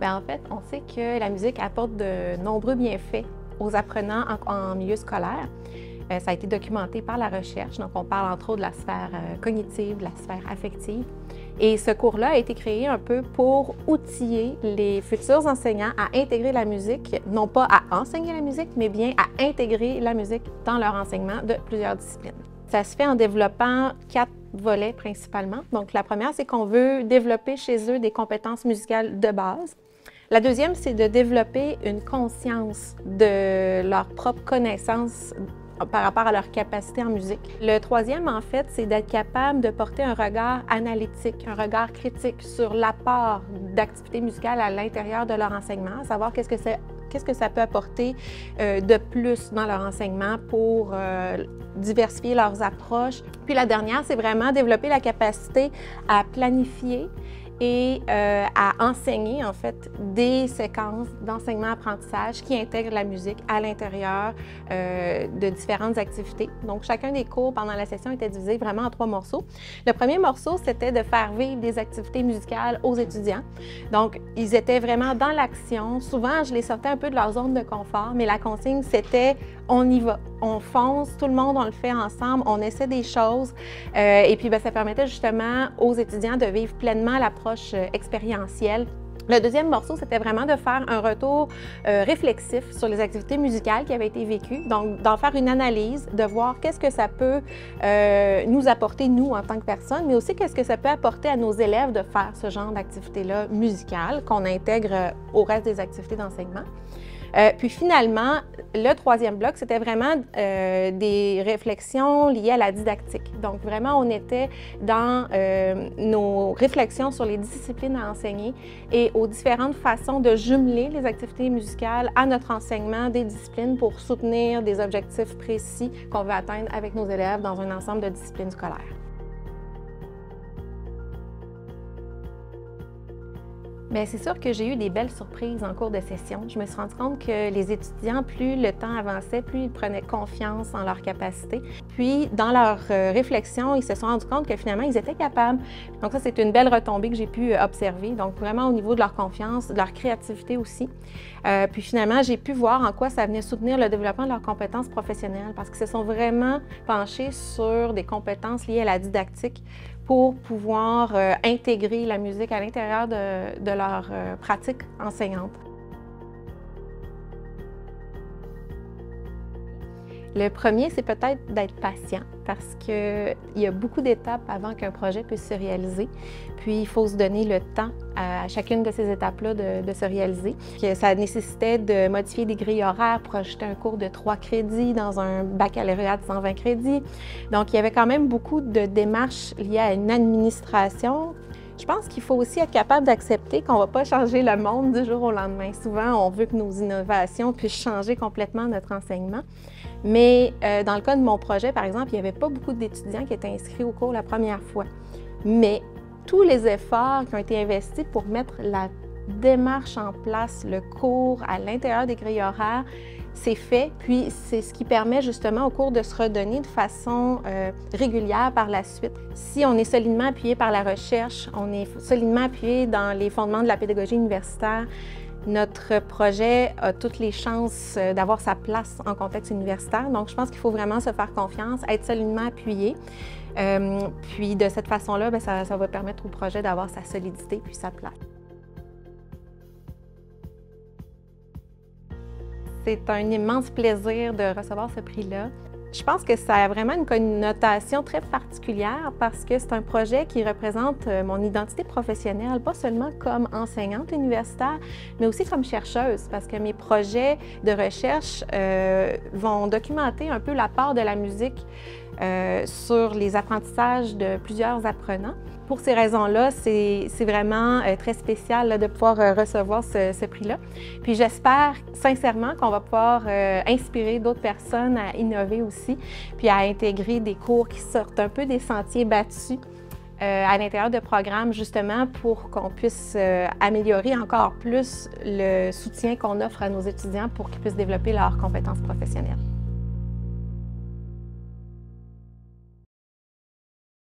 Bien, en fait, on sait que la musique apporte de nombreux bienfaits aux apprenants en milieu scolaire. Ça a été documenté par la recherche, donc on parle entre autres de la sphère cognitive, de la sphère affective. Et ce cours-là a été créé un peu pour outiller les futurs enseignants à intégrer la musique, non pas à enseigner la musique, mais bien à intégrer la musique dans leur enseignement de plusieurs disciplines. Ça se fait en développant 4 volets principalement. Donc la première, c'est qu'on veut développer chez eux des compétences musicales de base. La deuxième, c'est de développer une conscience de leur propre connaissance par rapport à leur capacité en musique. Le troisième, en fait, c'est d'être capable de porter un regard analytique, un regard critique sur l'apport d'activités musicales à l'intérieur de leur enseignement, savoir qu'est-ce que ça peut apporter de plus dans leur enseignement pour diversifier leurs approches. Puis la dernière, c'est vraiment développer la capacité à planifier et à enseigner en fait des séquences d'enseignement-apprentissage qui intègrent la musique à l'intérieur de différentes activités. Donc chacun des cours pendant la session était divisé vraiment en 3 morceaux. Le premier morceau, c'était de faire vivre des activités musicales aux étudiants. Donc ils étaient vraiment dans l'action. Souvent, je les sortais un peu de leur zone de confort, mais la consigne, c'était on y va, on fonce, tout le monde, on le fait ensemble, on essaie des choses. Et puis, bien, ça permettait justement aux étudiants de vivre pleinement l'approche expérientielle. Le deuxième morceau, c'était vraiment de faire un retour réflexif sur les activités musicales qui avaient été vécues, donc d'en faire une analyse, de voir qu'est-ce que ça peut nous apporter, nous, en tant que personnes, mais aussi qu'est-ce que ça peut apporter à nos élèves de faire ce genre d'activités-là musicales qu'on intègre au reste des activités d'enseignement. Puis finalement, le troisième bloc, c'était vraiment des réflexions liées à la didactique. Donc vraiment, on était dans nos réflexions sur les disciplines à enseigner et aux différentes façons de jumeler les activités musicales à notre enseignement des disciplines pour soutenir des objectifs précis qu'on veut atteindre avec nos élèves dans un ensemble de disciplines scolaires. Bien, c'est sûr que j'ai eu des belles surprises en cours de session. Je me suis rendu compte que les étudiants, plus le temps avançait, plus ils prenaient confiance en leurs capacités. Puis, dans leur réflexion, ils se sont rendus compte que finalement, ils étaient capables. Donc ça, c'est une belle retombée que j'ai pu observer. Donc vraiment au niveau de leur confiance, de leur créativité aussi. Puis finalement, j'ai pu voir en quoi ça venait soutenir le développement de leurs compétences professionnelles parce qu'ils se sont vraiment penchés sur des compétences liées à la didactique pour pouvoir intégrer la musique à l'intérieur de leur pratique enseignante. Le premier, c'est peut-être d'être patient parce qu'il y a beaucoup d'étapes avant qu'un projet puisse se réaliser. Puis, il faut se donner le temps à chacune de ces étapes-là de se réaliser. Ça nécessitait de modifier des grilles horaires pour ajouter un cours de 3 crédits dans un baccalauréat de 120 crédits. Donc, il y avait quand même beaucoup de démarches liées à une administration. Je pense qu'il faut aussi être capable d'accepter qu'on ne va pas changer le monde du jour au lendemain. Souvent, on veut que nos innovations puissent changer complètement notre enseignement. Mais dans le cas de mon projet, par exemple, il n'y avait pas beaucoup d'étudiants qui étaient inscrits au cours la première fois. Mais tous les efforts qui ont été investis pour mettre la démarche en place, le cours à l'intérieur des grilles horaires, c'est fait, puis c'est ce qui permet justement au cours de se redonner de façon régulière par la suite. Si on est solidement appuyé par la recherche, on est solidement appuyé dans les fondements de la pédagogie universitaire, notre projet a toutes les chances d'avoir sa place en contexte universitaire. Donc, je pense qu'il faut vraiment se faire confiance, être solidement appuyé. Puis de cette façon-là, bien, ça va permettre au projet d'avoir sa solidité puis sa place. C'est un immense plaisir de recevoir ce prix-là. Je pense que ça a vraiment une connotation très particulière parce que c'est un projet qui représente mon identité professionnelle, pas seulement comme enseignante universitaire, mais aussi comme chercheuse, parce que mes projets de recherche vont documenter un peu l'apport de la musique sur les apprentissages de plusieurs apprenants. Pour ces raisons-là, c'est vraiment très spécial là, de pouvoir recevoir ce prix-là. Puis j'espère sincèrement qu'on va pouvoir inspirer d'autres personnes à innover aussi, puis à intégrer des cours qui sortent un peu des sentiers battus à l'intérieur de programmes, justement pour qu'on puisse améliorer encore plus le soutien qu'on offre à nos étudiants pour qu'ils puissent développer leurs compétences professionnelles.